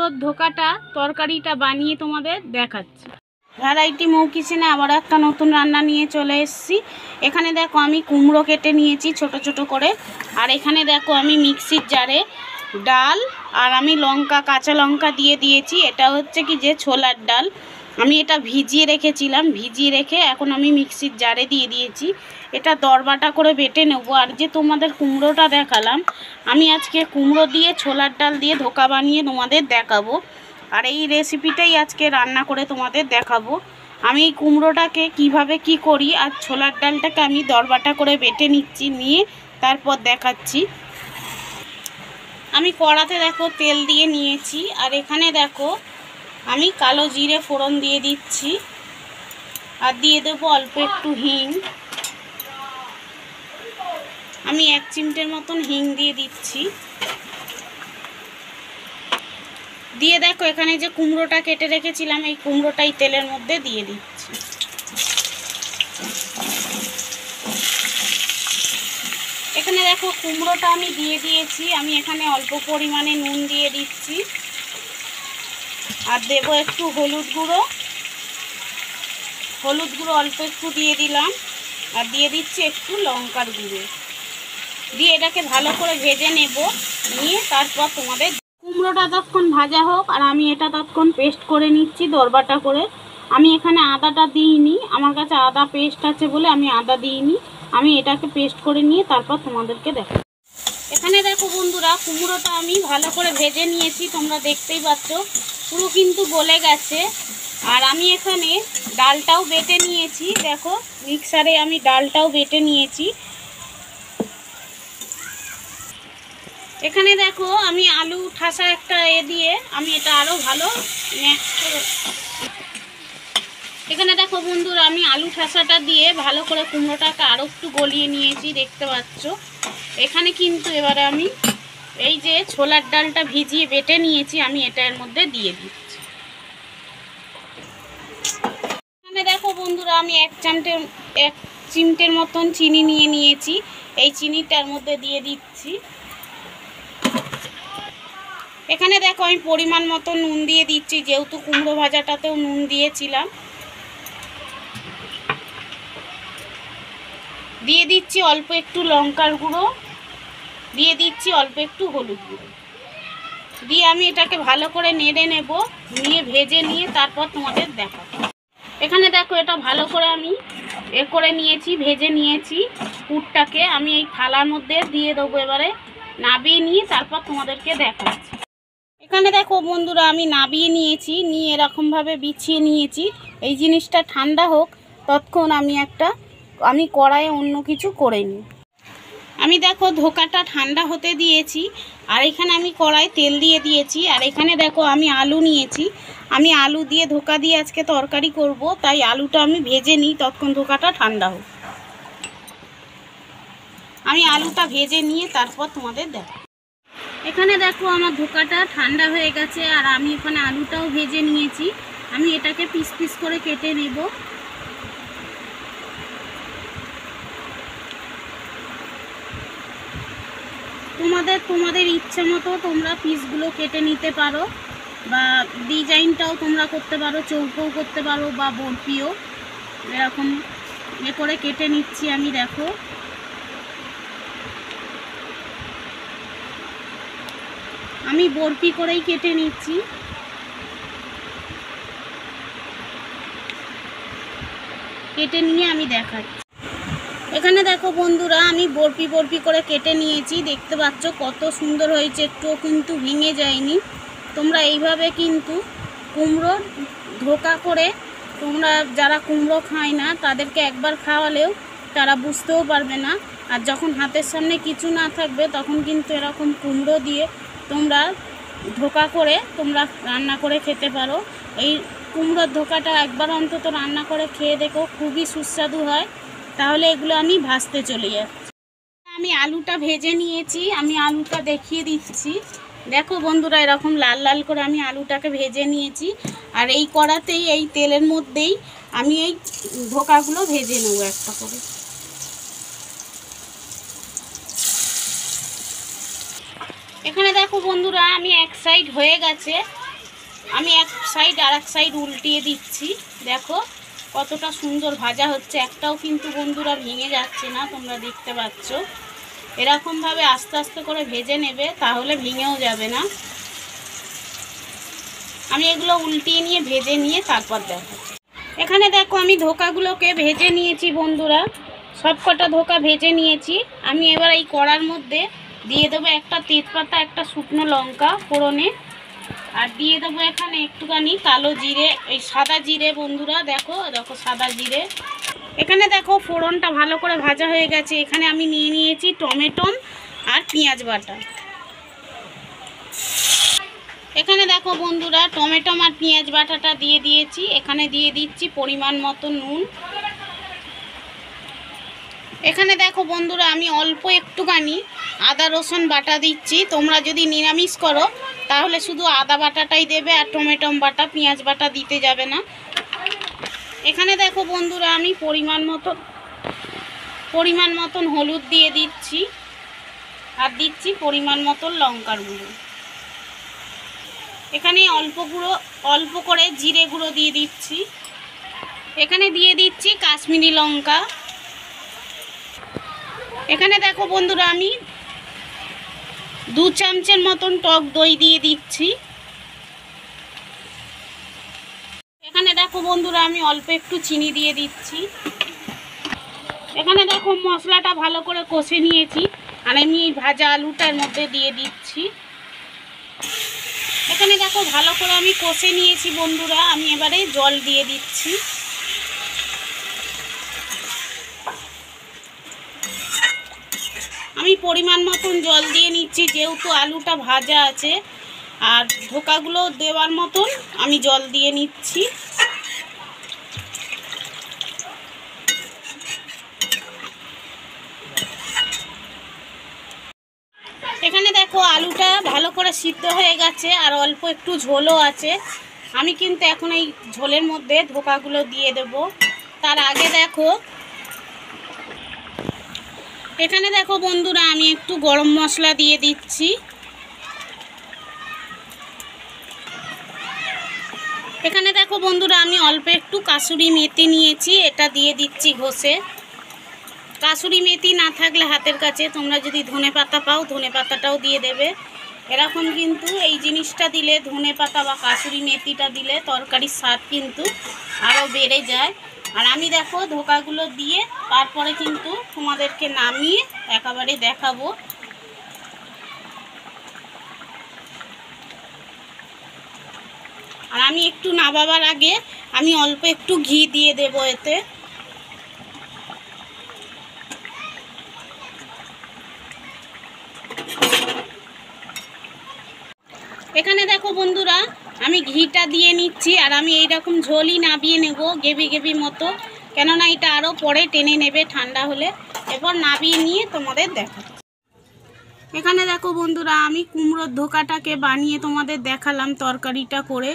কুমড়োর ধোকাটা তরকারিটা বানিয়ে তোমাদের দেখাচ্ছি। ভ্যারাইটি মৌ কিচেনে আবার একটা নতুন রান্না নিয়ে চলে এসেছি। এখানে দেখো আমি কুমড়ো কেটে নিয়েছি ছোট ছোট করে, আর এখানে দেখো আমি মিক্সির জারে ডাল আর আমি লঙ্কা কাঁচা লঙ্কা দিয়ে দিয়েছি। এটা হচ্ছে কি যে ছোলার ডাল, আমি এটা ভিজিয়ে রেখেছিলাম, ভিজিয়ে রেখে এখন আমি মিক্সির জারে দিয়ে দিয়েছি। এটা দরবাটা করে বেটে নেবো। আর যে তোমাদের কুমড়োটা দেখালাম, আমি আজকে কুমড়ো দিয়ে ছোলার ডাল দিয়ে ধোকা বানিয়ে তোমাদের দেখাবো। আর এই রেসিপিটাই আজকে রান্না করে তোমাদের দেখাবো। আমি এই কুমড়োটাকে কিভাবে কি করি আর ছোলার ডালটাকে আমি দরবাটা করে বেটে নিচ্ছি, নিয়ে তারপর দেখাচ্ছি। আমি কড়াতে দেখো তেল দিয়ে নিয়েছি, আর এখানে দেখো আমি কালো জিরে ফোড়ন দিয়ে দিচ্ছি, আর দিয়ে দেবো অল্প একটু হিং। আমি 1 চিমটের মতন হিং দিয়ে দিচ্ছি। দিয়ে দেখো এখানে যে কুমড়োটা কেটে রেখেছিলাম, এই কুমড়োটাই তেলের মধ্যে দিয়ে দিচ্ছি। এখানে দেখো কুমড়োটা আমি দিয়ে দিয়েছি। আমি এখানে অল্প পরিমাণে নুন দিয়ে দিচ্ছি, আর দেবো একটু হলুদ গুঁড়ো। হলুদ গুঁড়ো অল্প একটু দিয়ে দিলাম, আর দিয়ে দিচ্ছি একটু লঙ্কার গুঁড়ো। দিয়ে এটাকে ভালো করে ভেজে নেব, নিয়ে তারপর তোমাদের কুমড়োটা ততক্ষণ ভাজা হোক, আর আমি এটা ততক্ষণ পেস্ট করে নিচ্ছি দরবাটা করে। আমি এখানে আদাটা দিইনি, আমার কাছে আদা পেস্ট আছে বলে আমি আদা দিইনি। আমি এটাকে পেস্ট করে নিয়ে তারপর তোমাদেরকে দেখো। এখানে দেখো বন্ধুরা, কুমড়োটা আমি ভালো করে ভেজে নিয়েছি, তোমরা দেখতেই পাচ্ছ পুরো কিন্তু গলে গেছে। আর আমি এখানে ডালটাও বেটে নিয়েছি, দেখো মিক্সারে আমি ডালটাও বেটে নিয়েছি। এখানে দেখো আমি আলু ঠাসা একটা দিয়ে আমি এটা আরও ভালো মিক্স করে, এখানে দেখো বন্ধুরা আমি আলু ঠাসাটা দিয়ে ভালো করে কুমড়োটাকে আরও একটু গলিয়ে নিয়েছি, দেখতে পাচ্ছ। এখানে কিন্তু এবারে আমি এই যে ছোলার ডালটা ভিজিয়ে বেটে নিয়েছি, আমি এটা এর মধ্যে দিয়ে দিচ্ছি। এখানে দেখো বন্ধুরা আমি 1 চিমটের মতন চিনি নিয়ে নিয়েছি, এই চিনিটার মধ্যে দিয়ে দিচ্ছি। এখানে দেখো আমি পরিমাণ মতো নুন দিয়ে দিচ্ছি, যেহেতু কুমড়ো ভাজাটাতেও নুন দিয়েছিলাম। দিয়ে দিচ্ছি অল্প একটু লঙ্কার গুঁড়ো, দিয়ে দিচ্ছি অল্প একটু হলুদ গুঁড়ো, দিয়ে আমি এটাকে ভালো করে নেড়ে নেব, নিয়ে ভেজে নিয়ে তারপর তোমাদের দেখাবো। এখানে দেখো এটা ভালো করে আমি করে নিয়েছি, ভেজে নিয়েছি। পুরটাকে আমি এই থালার মধ্যে দিয়ে দেবো, এবারে নাবিয়ে নিয়ে তারপর তোমাদেরকে দেখাচ্ছি। এখানে দেখো বন্ধুরা আমি নাবিয়ে নিয়েছি, নিয়ে এরকমভাবে বিছিয়ে নিয়েছি। এই জিনিসটা ঠান্ডা হোক ততক্ষণ আমি কড়াইয়ে অন্য কিছু করে নিই। আমি দেখো ধোকাটা ঠান্ডা হতে দিয়েছি, আর এখানে আমি কড়াই তেল দিয়ে দিয়েছি। আর এখানে দেখো আমি আলু নিয়েছি, আমি আলু দিয়ে ধোকা দিয়ে আজকে তরকারি করব, তাই আলুটা আমি ভেজে নিই ততক্ষণ ধোকাটা ঠান্ডা হোক। আমি আলুটা ভেজে নিয়ে তারপর তোমাদের দেখো। এখানে দেখো আমার ধোকাটা ঠান্ডা হয়ে গেছে, আর আমি এখানে আলুটাও ভেজে নিয়েছি। আমি এটাকে পিস পিস করে কেটে নেব। তোমাদের ইচ্ছা মতো তোমরা পিসগুলো কেটে নিতে পারো, বা ডিজাইনটাও তোমরা করতে পারো, চৌকোও করতে পারো বা বরফিও। এরকম করে কেটে নিচ্ছি আমি, দেখো। আমি বরফি করেই কেটে নিচ্ছি। কেটে নিয়ে আমি দেখাচ্ছি। এখানে দেখো বন্ধুরা আমি বরফি করে কেটে নিয়েছি, দেখতে পাচ্ছ কত সুন্দর হয়েছে, একটুও কিন্তু ভেঙে যায়নি। তোমরা এইভাবে কিন্তু কুমড়ো ধোকা করে, তোমরা যারা কুমড়ো খায় না তাদেরকে একবার খাওয়ালেও তারা বুঝতেও পারবে না। আর যখন হাতের সামনে কিছু না থাকবে তখন কিন্তু এরকম কুমড়ো দিয়ে তোমরা ধোকা করে তোমরা রান্না করে খেতে পারো। এই কুমড়োর ধোকাটা একবার অন্তত রান্না করে খেয়ে দেখো, খুবই সুস্বাদু হয়। তাহলে এগুলো আমি ভাজতে চলে যাচ্ছি। আমি আলুটা ভেজে নিয়েছি, আমি আলুটা দেখিয়ে দিচ্ছি। দেখো বন্ধুরা এরকম লাল লাল করে আমি আলুটাকে ভেজে নিয়েছি, আর এই কড়াতেই এই তেলের মধ্যেই আমি এই ধোকাগুলো ভেজে নেব একটা করে। এখানে দেখো বন্ধুরা আমি এক সাইড হয়ে গেছে, আমি এক সাইড আর এক সাইড উল্টিয়ে দিচ্ছি। দেখো কতটা সুন্দর ভাজা হচ্ছে, একটাও কিন্তু বন্ধুরা ভেঙে যাচ্ছে না, তোমরা দেখতে পাচ্ছ। এরকমভাবে আস্তে আস্তে করে ভেজে নেবে, তাহলে ভেঙেও যাবে না। আমি এগুলো উল্টিয়ে নিয়ে ভেজে নিয়ে তারপর দেখো। এখানে দেখো আমি ধোকাগুলোকে ভেজে নিয়েছি বন্ধুরা, সব কটা ধোকা ভেজে নিয়েছি। আমি এবার এই কড়ার মধ্যে দিয়ে দেবো একটা তেজপাতা, একটা শুকনো লঙ্কা ফোড়নে, আর দিয়ে দেবো এখানে একটুখানি কালো জিরে, এই সাদা জিরে বন্ধুরা, দেখো দেখো সাদা জিরে। এখানে দেখো ফোড়নটা ভালো করে ভাজা হয়ে গেছে। এখানে আমি নিয়ে নিয়েছি টমেটো আর পেঁয়াজ বাটা। এখানে দেখো বন্ধুরা টমেটো আর পেঁয়াজ বাটাটা দিয়ে দিয়েছি। এখানে দিয়ে দিচ্ছি পরিমাণ মতো নুন। এখানে দেখো বন্ধুরা আমি অল্প একটুখানি আদা রসুন বাটা দিচ্ছি। তোমরা যদি নিরামিষ করো তাহলে শুধু আদা বাটাটাই দেবে, আর টমেটো বাটা পেঁয়াজ বাটা দিতে যাবে না। এখানে দেখো বন্ধুরা আমি পরিমাণ মতন হলুদ দিয়ে দিচ্ছি, আর দিচ্ছি পরিমাণ মতন লঙ্কার গুঁড়ো। এখানে অল্প করে জিরে গুঁড়ো দিয়ে দিচ্ছি। এখানে দিয়ে দিচ্ছি কাশ্মীরি লঙ্কা। এখানে দেখো বন্ধুরা আমি 2 চামচের মতন টক দই দিয়ে দিচ্ছি। এখানে দেখো বন্ধুরা আমি অল্প একটু চিনি দিয়ে দিচ্ছি। এখানে দেখো মশলাটা ভালো করে কষে নিয়েছি, আর আমি এই ভাজা আলুটার মধ্যে দিয়ে দিচ্ছি। এখানে দেখো ভালো করে আমি কষে নিয়েছি বন্ধুরা, আমি এবারে জল দিয়ে দিচ্ছি। আমি পরিমাণ মতন জল দিয়ে নিচ্ছি, যেহেতু আলুটা ভাজা আছে আর ধোকাগুলো দেওয়ার মতন আমি জল দিয়ে নিচ্ছি। এখানে দেখো আলুটা ভালো করে সিদ্ধ হয়ে গেছে, আর অল্প একটু ঝোলও আছে। আমি কিন্তু এখন এই ঝোলের মধ্যে ধোকাগুলো দিয়ে দেব। তার আগে দেখো এখানে দেখো বন্ধুরা আমি একটু গরম মশলা দিয়ে দিচ্ছি। এখানে দেখো বন্ধুরা আমি অল্প একটু কাসুরি মেথি নিয়েছি, এটা দিয়ে দিচ্ছি ঘষে। কাসুরি মেথি না থাকলে হাতের কাছে তোমরা যদি ধনেপাতা পাও ধনেপাতাটাও দিয়ে দেবে। এরকম কিন্তু এই জিনিসটা দিলে, ধনেপাতা বা কাসুরি মেথিটা দিলে তরকারির স্বাদ কিন্তু আরও বেড়ে যায়। আর আমি দেখো ধোকাগুলো দিয়ে তারপরে কিন্তু তোমাদেরকে নামিয়ে একেবারে দেখাবো। আর আমি একটু নামাবার আগে আমি অল্প একটু ঘি দিয়ে দেবো এতে। এখানে দেখো বন্ধুরা আমি ঘিটা দিয়ে নিচ্ছি, আর আমি এইরকম ঝোলই নাবিয়ে নেব গেবি গেবি মতো, কেননা এটা আরও পরে টেনে নেবে ঠান্ডা হলে। এরপর নাবিয়ে নিয়ে তোমাদের দেখাচ্ছি। এখানে দেখো বন্ধুরা আমি কুমড়োর ধোকাটাকে বানিয়ে তোমাদের দেখালাম তরকারিটা করে।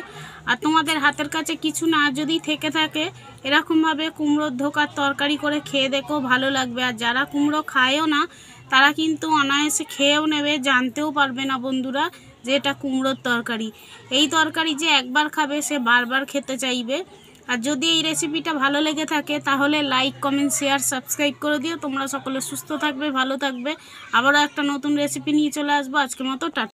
আর তোমাদের হাতের কাছে কিছু না যদি থেকে থাকে এরকমভাবে কুমড়োর ধোকার তরকারি করে খেয়ে দেখো, ভালো লাগবে। আর যারা কুমড়ো খায়ও না তারা কিন্তু অনায়াসে খেয়েও নেবে, জানতেও পারবে না বন্ধুরা যে এটা কুমড়োর তরকারি। এই তরকারি যে একবার খাবে সে বারবার খেতে চাইবে। আর যদি এই রেসিপিটা ভালো লেগে থাকে তাহলে লাইক কমেন্ট শেয়ার সাবস্ক্রাইব করে দিও। তোমরা সকলে সুস্থ থাকবে, ভালো থাকবে। আবারও একটা নতুন রেসিপি নিয়ে চলে আসবো। আজকের মতো টাটা।